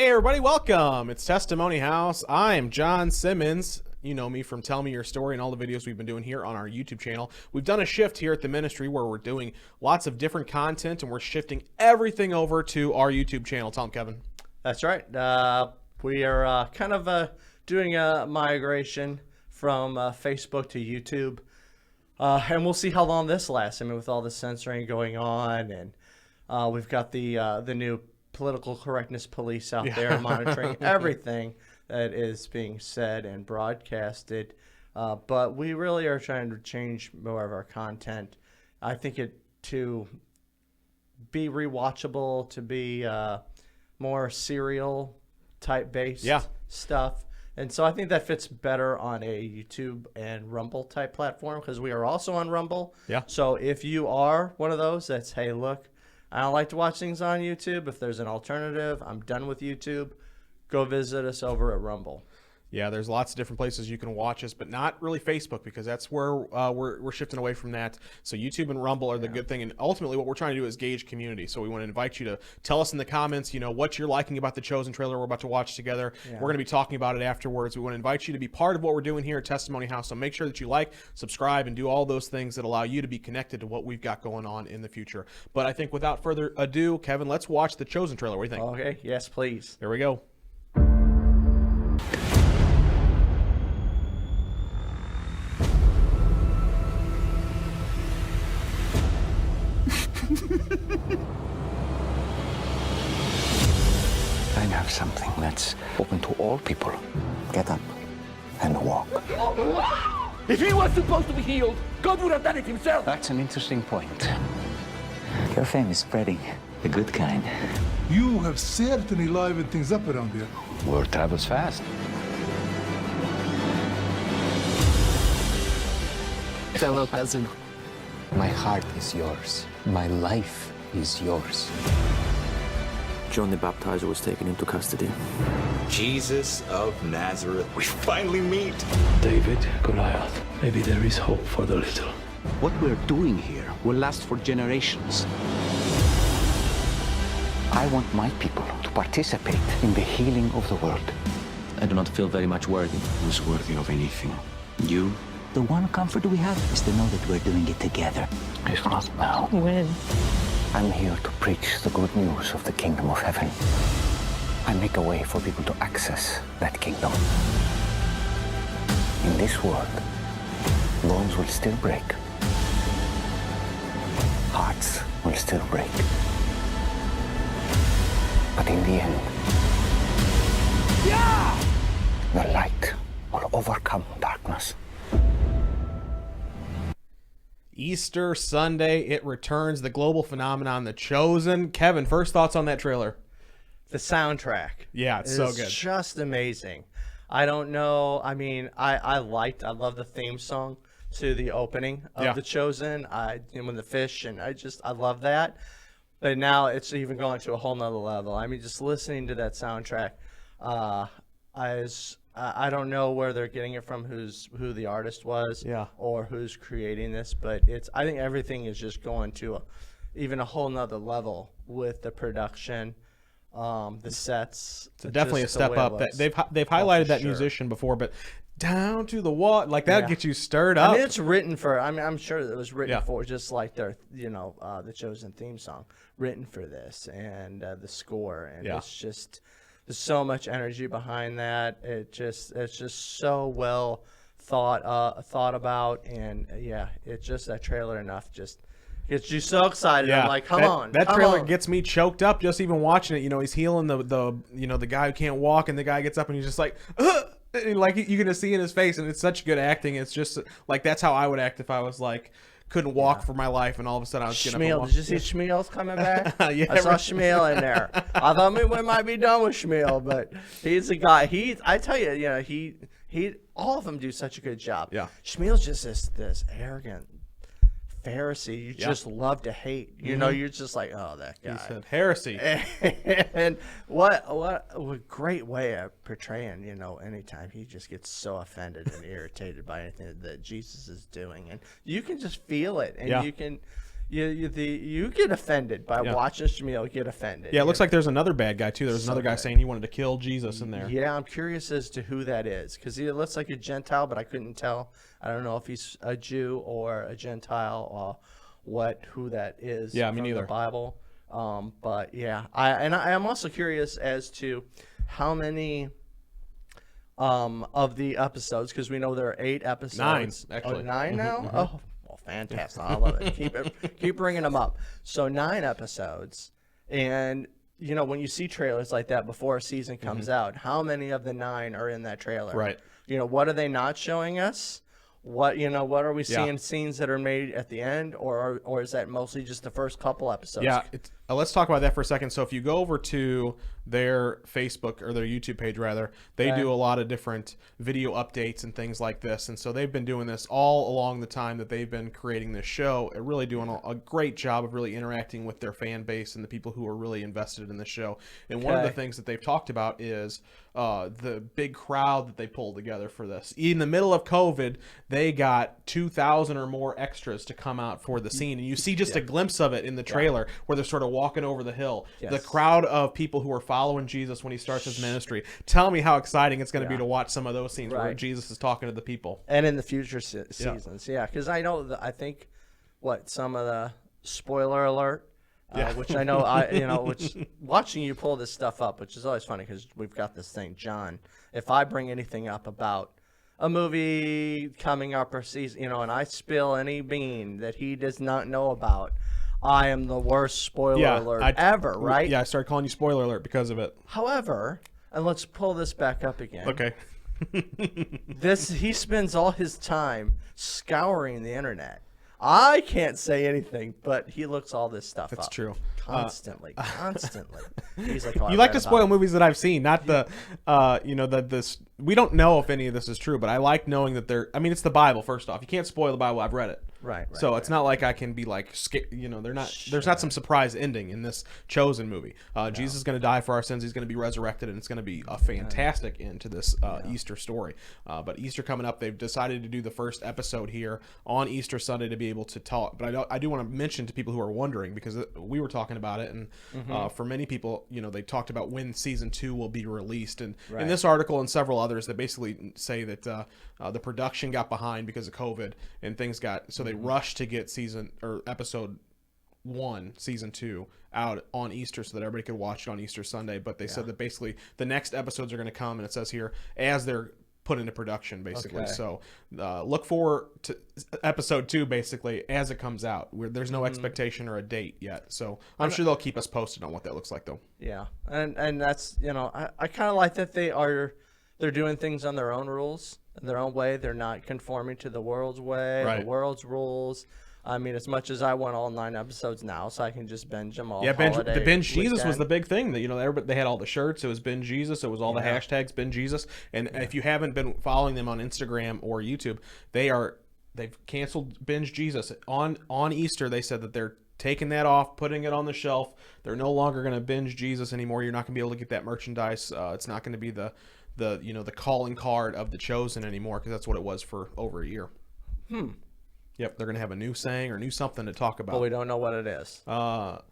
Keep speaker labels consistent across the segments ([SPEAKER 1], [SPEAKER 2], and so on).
[SPEAKER 1] Hey everybody, welcome. It's Testimony House. I'm John Simmons. You know me from Tell Me Your Story and all the videos we've been doing here on our YouTube channel. We've done a shift here at the ministry where we're doing lots of different content and we're shifting everything over to our YouTube channel. Tell them, Kevin.
[SPEAKER 2] That's right. We are doing a migration from Facebook to YouTube. And we'll see how long this lasts. I mean, with all the censoring going on, and we've got the new political correctness police out there monitoring everything that is being said and broadcasted. But we really are trying to change more of our content. I think it to be rewatchable, to be more serial type based stuff. And so I think that fits better on a YouTube and Rumble type platform because we are also on Rumble.
[SPEAKER 1] Yeah.
[SPEAKER 2] So if you are one of those that's, hey, look, I don't like to watch things on YouTube. If there's an alternative, I'm done with YouTube. Go visit us over at Rumble.
[SPEAKER 1] Yeah, there's lots of different places you can watch us, but not really Facebook because that's where we're shifting away from that. So YouTube and Rumble are the good thing, and ultimately what we're trying to do is gauge community. So we want to invite you to tell us in the comments, what you're liking about the Chosen trailer we're about to watch together. Yeah. We're going to be talking about it afterwards. We want to invite you to be part of what we're doing here at Testimony House. So make sure that you like, subscribe, and do all those things that allow you to be connected to what we've got going on in the future. But I think without further ado, Kevin, let's watch the Chosen trailer. What do you think?
[SPEAKER 2] Okay, yes, please.
[SPEAKER 1] Here we go.
[SPEAKER 3] I have something that's open to all people. Get up and walk.
[SPEAKER 4] If he was supposed to be healed, God would have done it himself.
[SPEAKER 3] That's an interesting point. Your fame is spreading, the good kind.
[SPEAKER 5] You have certainly livened things up around here.
[SPEAKER 3] Word travels fast.
[SPEAKER 6] Fellow cousin, my heart is yours. My life is yours.
[SPEAKER 7] John the Baptizer was taken into custody.
[SPEAKER 8] Jesus of Nazareth, we finally meet.
[SPEAKER 9] David, Goliath, maybe there is hope for the little.
[SPEAKER 3] What we're doing here will last for generations. I want my people to participate in the healing of the world.
[SPEAKER 7] I do not feel very much worthy.
[SPEAKER 3] Who's worthy of anything? You? The one comfort we have is to know that we're doing it together. If not now,
[SPEAKER 6] when?
[SPEAKER 3] I'm here to preach the good news of the kingdom of heaven. I make a way for people to access that kingdom. In this world, bones will still break. Hearts will still break. But in the end, the light will overcome darkness.
[SPEAKER 1] Easter Sunday, it returns, the global phenomenon, The Chosen. Kevin, first thoughts on that trailer?
[SPEAKER 2] The soundtrack.
[SPEAKER 1] Yeah, it's so good.
[SPEAKER 2] It's just amazing. I don't know. I mean, I love the theme song to the opening of The Chosen. When the fish, and I love that. But now it's even going to a whole nother level. I mean, just listening to that soundtrack, I don't know where they're getting it from, who the artist was, or who's creating this, but I think everything is just going to even a whole nother level with the production, the sets.
[SPEAKER 1] It's definitely a step up. They've highlighted that musician before, but down to the water, like that gets you stirred up.
[SPEAKER 2] I mean, it's written for. I mean, I'm sure it was written for, just like their, the Chosen theme song, written for this, and the score, and it's just. There's so much energy behind that. It's just so well thought about, and it's just that trailer enough just gets you so excited. I'm like, come on.
[SPEAKER 1] That trailer gets me choked up just even watching it. He's healing the guy who can't walk, and the guy gets up and he's just like, and like you're gonna see in his face, and it's such good acting. It's just like that's how I would act if I was like couldn't walk for my life, and all of a sudden I was getting up and walking.
[SPEAKER 2] Did you see Shmuel's coming back? I saw Shmuel in there. I thought we might be done with Shmuel, but he's a guy. I tell you, he all of them do such a good job.
[SPEAKER 1] Yeah.
[SPEAKER 2] Shmuel's just this arrogant Pharisee you just love to hate. You're just like, oh, that guy.
[SPEAKER 1] He said heresy.
[SPEAKER 2] And what a great way of portraying, anytime he just gets so offended and irritated by anything that Jesus is doing. And you can just feel it. And you get offended by watching Shmuel get offended.
[SPEAKER 1] Yeah, it looks like there's another bad guy too. There's another guy saying he wanted to kill Jesus in there.
[SPEAKER 2] Yeah, I'm curious as to who that is because he looks like a Gentile, but I couldn't tell. I don't know if he's a Jew or a Gentile or who that is.
[SPEAKER 1] Yeah, me
[SPEAKER 2] from
[SPEAKER 1] neither.
[SPEAKER 2] The Bible. But yeah, I'm also curious as to how many of the episodes, because we know there are 8 episodes.
[SPEAKER 1] 9, actually.
[SPEAKER 2] Oh, 9 now? Oh, well, fantastic. I love it. Keep bringing them up. So 9 episodes. And, you know, when you see trailers like that before a season comes out, how many of the 9 are in that trailer?
[SPEAKER 1] Right.
[SPEAKER 2] You know, what are they not showing us? What are we seeing? Scenes that are made at the end, or is that mostly just the first couple episodes?
[SPEAKER 1] Yeah, let's talk about that for a second. So if you go over to their Facebook or their YouTube page, rather, they do a lot of different video updates and things like this. And so they've been doing this all along the time that they've been creating this show, and really doing a great job of really interacting with their fan base and the people who are really invested in the show. And one of the things that they've talked about is the big crowd that they pulled together for this. In the middle of COVID, they got 2,000 or more extras to come out for the scene. And you see just a glimpse of it in the trailer where they're sort of walking over the hill. The crowd of people who are following Jesus when he starts his ministry. Tell me how exciting it's going to be to watch some of those scenes where Jesus is talking to the people.
[SPEAKER 2] And in the future seasons. Yeah, because I know I think some of the spoiler alert. Which I know, which watching you pull this stuff up, which is always funny because we've got this thing, John. If I bring anything up about a movie coming up or season, and I spill any bean that he does not know about, I am the worst spoiler alert ever, right?
[SPEAKER 1] Yeah, I started calling you spoiler alert because of it.
[SPEAKER 2] However, and let's pull this back up again.
[SPEAKER 1] Okay.
[SPEAKER 2] He spends all his time scouring the internet. I can't say anything, but he looks all this stuff up.
[SPEAKER 1] That's true.
[SPEAKER 2] Constantly. He's like,
[SPEAKER 1] you like to spoil movies that I've seen, not the, we don't know if any of this is true, but I like knowing that it's the Bible, first off. You can't spoil the Bible. I've read it.
[SPEAKER 2] Right.
[SPEAKER 1] So it's not like I can be like, there's not some surprise ending in this Chosen movie. Jesus is going to die for our sins. He's going to be resurrected, and it's going to be a fantastic end to this Easter story. But Easter coming up, they've decided to do the first episode here on Easter Sunday to be able to talk. But I do want to mention to people who are wondering, because we were talking about it, and for many people, they talked about when season 2 will be released. And in this article and several others, they basically say that the production got behind because of COVID, and things so they rushed to get episode 1, season 2 out on Easter so that everybody could watch it on Easter Sunday. But they said that basically the next episodes are going to come, and it says here, as they're put into production, basically. Okay. So look forward to episode 2 basically as it comes out. There's no expectation or a date yet, so I'm sure they'll keep us posted on what that looks like, though.
[SPEAKER 2] Yeah, and that's I kind of like that they're doing things on their own rules, their own way. They're not conforming to the world's way, the world's rules. I mean, as much as I want all 9 episodes now, so I can just binge them all.
[SPEAKER 1] Yeah, the binge Jesus was the big thing. That they had all the shirts. It was binge Jesus. It was all the hashtags binge Jesus. And if you haven't been following them on Instagram or YouTube, they've canceled binge Jesus on Easter. They said that they're taking that off, putting it on the shelf. They're no longer going to binge Jesus anymore. You're not going to be able to get that merchandise. It's not going to be the calling card of the Chosen anymore, because that's what it was for over a year. Yep, they're going to have a new saying or new something to talk about.
[SPEAKER 2] But we don't know what it is.
[SPEAKER 1] All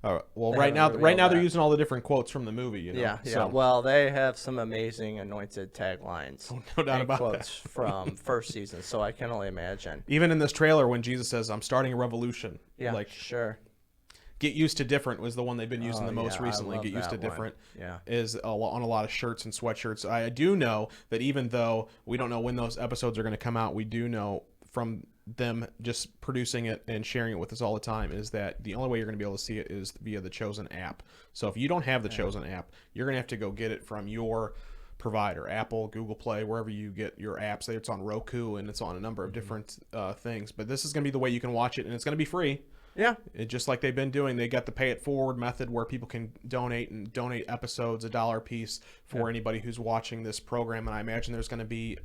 [SPEAKER 1] right. Well, right now they're using all the different quotes from the movie.
[SPEAKER 2] Yeah. So. Well, they have some amazing anointed taglines.
[SPEAKER 1] Oh, no doubt about
[SPEAKER 2] quotes from first season, so I can only imagine.
[SPEAKER 1] Even in this trailer, when Jesus says, "I'm starting a revolution,"
[SPEAKER 2] sure.
[SPEAKER 1] Get used to different was the one they've been using the most recently. Get used to different is on a lot of shirts and sweatshirts. I do know that even though we don't know when those episodes are going to come out, we do know from them just producing it and sharing it with us all the time is that the only way you're going to be able to see it is via the Chosen app. So if you don't have the Chosen app, you're going to have to go get it from your provider, Apple, Google Play, wherever you get your apps. It's on Roku, and it's on a number of different things. But this is going to be the way you can watch it, and it's going to be free.
[SPEAKER 2] Yeah.
[SPEAKER 1] Just like they've been doing. They got the pay it forward method where people can donate episodes $1 a piece for anybody who's watching this program. And I imagine there's going to be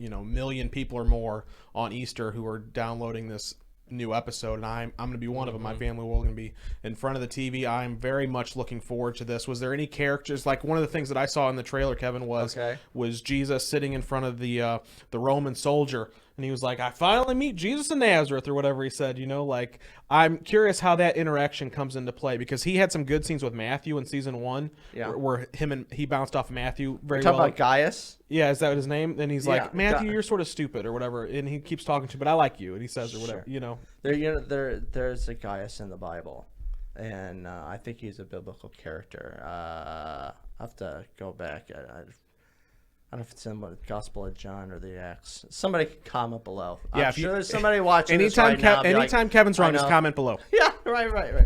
[SPEAKER 1] million people or more on Easter who are downloading this new episode, and I'm going to be one of them. My family will going to be in front of the TV. I'm very much looking forward to this. Was there any characters, like one of the things that I saw in the trailer, Kevin, was Jesus sitting in front of the Roman soldier, and he was like, I finally meet Jesus of Nazareth, or whatever he said, you know, like, I'm curious how that interaction comes into play, because he had some good scenes with Matthew in season 1, where he bounced off Matthew very well.
[SPEAKER 2] Talking about Gaius?
[SPEAKER 1] Yeah, is that his name? And he's like, Matthew,
[SPEAKER 2] Ga-
[SPEAKER 1] you're sort of stupid, or whatever, and he keeps talking to, but I like you, and he says, or whatever, you know.
[SPEAKER 2] There's a Gaius in the Bible, and I think he's a biblical character. I have to go back. I don't know if it's in the Gospel of John or the Acts. Somebody can comment below.
[SPEAKER 1] Yeah,
[SPEAKER 2] I'm sure there's somebody watching this right now.
[SPEAKER 1] Anytime Kevin's wrong, just comment below.
[SPEAKER 2] Yeah, right.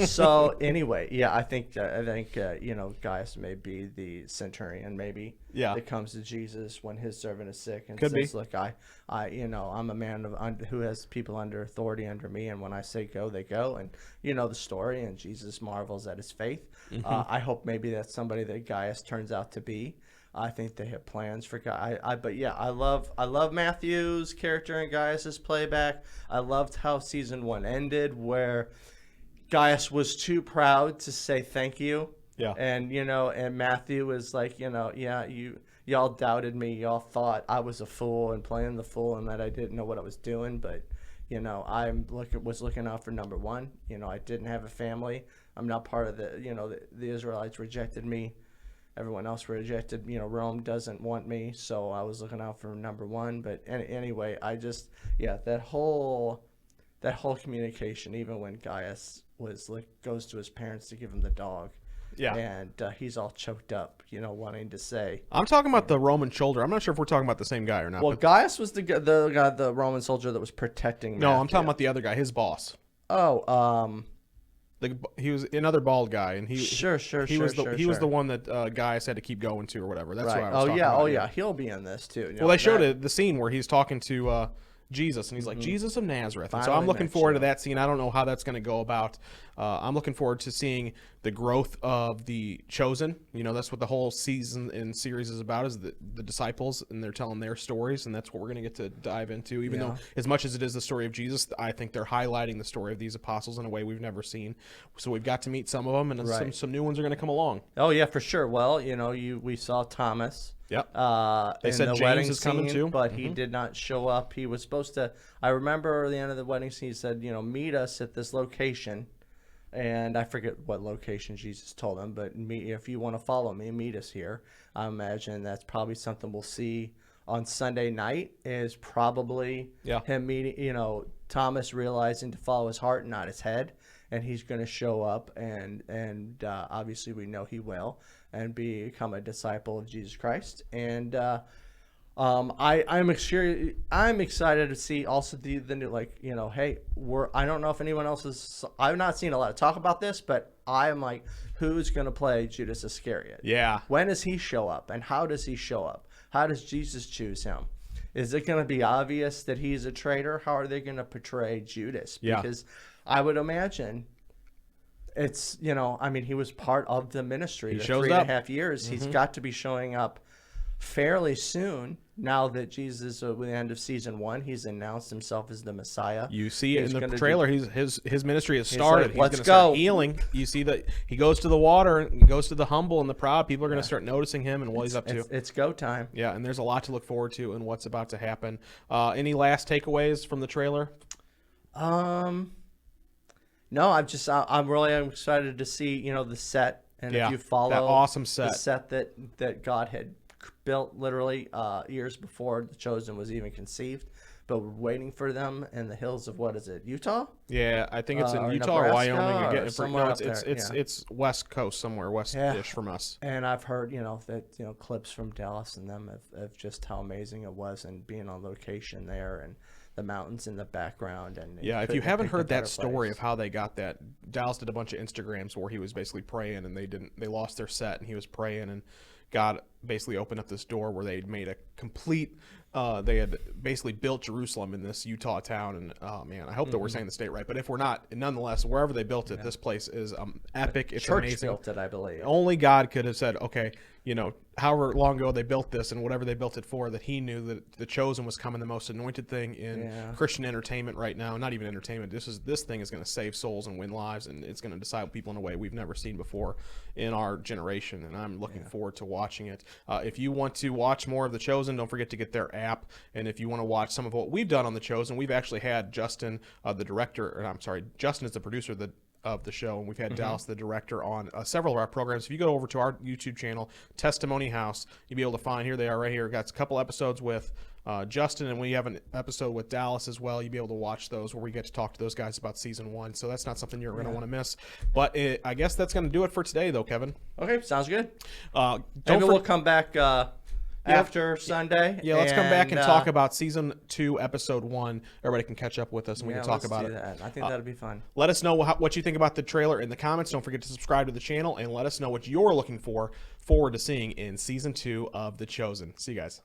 [SPEAKER 2] So anyway, yeah, I think you know, Gaius may be the centurion, maybe.
[SPEAKER 1] Yeah.
[SPEAKER 2] That comes to Jesus when his servant is sick and
[SPEAKER 1] Could
[SPEAKER 2] says,
[SPEAKER 1] be.
[SPEAKER 2] "Look, you know, I'm a man who has people under authority under me, and when I say go, they go." And you know the story, and Jesus marvels at his faith. I hope maybe that's somebody that Gaius turns out to be. I think they have plans for but yeah, I love Matthew's character and Gaius's playback. I loved how season 1 ended, where Gaius was too proud to say thank you.
[SPEAKER 1] Yeah.
[SPEAKER 2] And you know, and Matthew was like, you know, y'all doubted me, y'all thought I was a fool and playing the fool and that I didn't know what I was doing, but you know, was looking out for number 1. You know, I didn't have a family. I'm not part of the Israelites rejected me. Everyone else rejected, you know, Rome doesn't want me, so I was looking out for number 1. But anyway, I just, that whole communication, even when Gaius goes to his parents to give him the dog, and he's all choked up, you know, wanting to say.
[SPEAKER 1] I'm talking about the Roman soldier. I'm not sure if we're talking about the same guy or not.
[SPEAKER 2] Well, Gaius was the guy, the Roman soldier that was protecting Matthew.
[SPEAKER 1] No, I'm talking about the other guy, his boss.
[SPEAKER 2] Oh,
[SPEAKER 1] he was another bald guy, and he
[SPEAKER 2] he
[SPEAKER 1] was the one that Gaius had to keep going to or whatever. That's
[SPEAKER 2] right.
[SPEAKER 1] what I was talking about.
[SPEAKER 2] Oh yeah, he'll be in this too.
[SPEAKER 1] Well, they showed the scene where he's talking to Jesus, and he's like, Jesus of Nazareth. And so I'm looking forward to that scene. I don't know how that's going to go about. I'm looking forward to seeing the growth of the chosen. You know, that's what the whole season and series is about, is the disciples, and they're telling their stories, and that's what we're going to get to dive into. Even though, as much as it is the story of Jesus, I think they're highlighting the story of these apostles in a way we've never seen. So we've got to meet some of them, and some new ones are going to come along.
[SPEAKER 2] Oh yeah, for sure. Well, you know, we saw Thomas.
[SPEAKER 1] Yep.
[SPEAKER 2] They
[SPEAKER 1] said
[SPEAKER 2] the
[SPEAKER 1] James
[SPEAKER 2] wedding
[SPEAKER 1] is coming
[SPEAKER 2] scene,
[SPEAKER 1] too,
[SPEAKER 2] but he did not show up. He was supposed to. I remember at the end of the wedding scene, he said, you know, meet us at this location, and I forget what location Jesus told him, but if you want to follow me, meet us here. I imagine that's probably something we'll see on Sunday night. Is probably him meeting, you know, Thomas realizing to follow his heart and not his head, and he's going to show up, and obviously we know he will, and become a disciple of Jesus Christ. And I'm excited to see also the new, like, you know, hey, I don't know if anyone else is. I've not seen a lot of talk about this, but I'm like, who's going to play Judas Iscariot?
[SPEAKER 1] Yeah.
[SPEAKER 2] When does he show up, and how does he show up? How does Jesus choose him? Is it going to be obvious that he's a traitor? How are they going to portray Judas?
[SPEAKER 1] Yeah.
[SPEAKER 2] Because I would imagine it's, you know, I mean, he was part of the ministry.
[SPEAKER 1] He
[SPEAKER 2] the
[SPEAKER 1] shows
[SPEAKER 2] 3.5 years. He's got to be showing up fairly soon. Now that Jesus, at the end of season 1, he's announced himself as the Messiah.
[SPEAKER 1] You see it in the trailer. His ministry has started.
[SPEAKER 2] Like, let's
[SPEAKER 1] he's
[SPEAKER 2] go.
[SPEAKER 1] Start healing. You see that he goes to the water, and goes to the humble and the proud. People are going to start noticing him and what he's up to.
[SPEAKER 2] It's go time.
[SPEAKER 1] Yeah, and there's a lot to look forward to and what's about to happen. Any last takeaways from the trailer?
[SPEAKER 2] No, I'm really excited to see, you know, the set, and if you follow
[SPEAKER 1] that awesome
[SPEAKER 2] the set that God had built literally years before the Chosen was even conceived, but we're waiting for them in the hills of, what is it, Utah?
[SPEAKER 1] Yeah, I think it's in
[SPEAKER 2] or
[SPEAKER 1] Utah or
[SPEAKER 2] Nebraska
[SPEAKER 1] Wyoming.
[SPEAKER 2] or somewhere up there,
[SPEAKER 1] It's West Coast somewhere, west-ish from us.
[SPEAKER 2] And I've heard, you know, that, you know, clips from Dallas and them of just how amazing it was, and being on location there, and the mountains in the background. And
[SPEAKER 1] if you haven't heard that story of how they got that, Dallas did a bunch of Instagrams where he was basically praying, and they lost their set, and he was praying, and God basically opened up this door where they'd made a complete they had basically built Jerusalem in this Utah town, and oh man, I hope that we're saying the state right, but if we're not, nonetheless, wherever they built it, this place is epic. It's
[SPEAKER 2] Church
[SPEAKER 1] amazing.
[SPEAKER 2] built it, I believe.
[SPEAKER 1] Only God could have said, okay, you know, however long ago they built this and whatever they built it for, that he knew that the Chosen was coming, the most anointed thing in Christian entertainment right now. Not even entertainment. This thing is going to save souls and win lives, and it's going to disciple people in a way we've never seen before in our generation, and I'm looking forward to watching watching it. If you want to watch more of The Chosen, don't forget to get their app. And if you want to watch some of what we've done on The Chosen, we've actually had Justin, the director, or I'm sorry, Justin is the producer of the show, and we've had Dallas, the director, on several of our programs. If you go over to our YouTube channel, Testimony House, you'll be able to find, here they are right here. Got a couple episodes with Justin, and we have an episode with Dallas as well. You'll be able to watch those where we get to talk to those guys about season 1. So that's not something you're going to want to miss. But I guess that's going to do it for today, though, Kevin.
[SPEAKER 2] Okay, sounds good. Maybe we'll come back after Sunday.
[SPEAKER 1] Yeah, let's come back and talk about season 2, episode 1. Everybody can catch up with us, and we can talk about it.
[SPEAKER 2] I think that'd be fun.
[SPEAKER 1] Let us know what you think about the trailer in the comments. Don't forget to subscribe to the channel, and let us know what you're looking forward to seeing in season 2 of The Chosen. See you guys.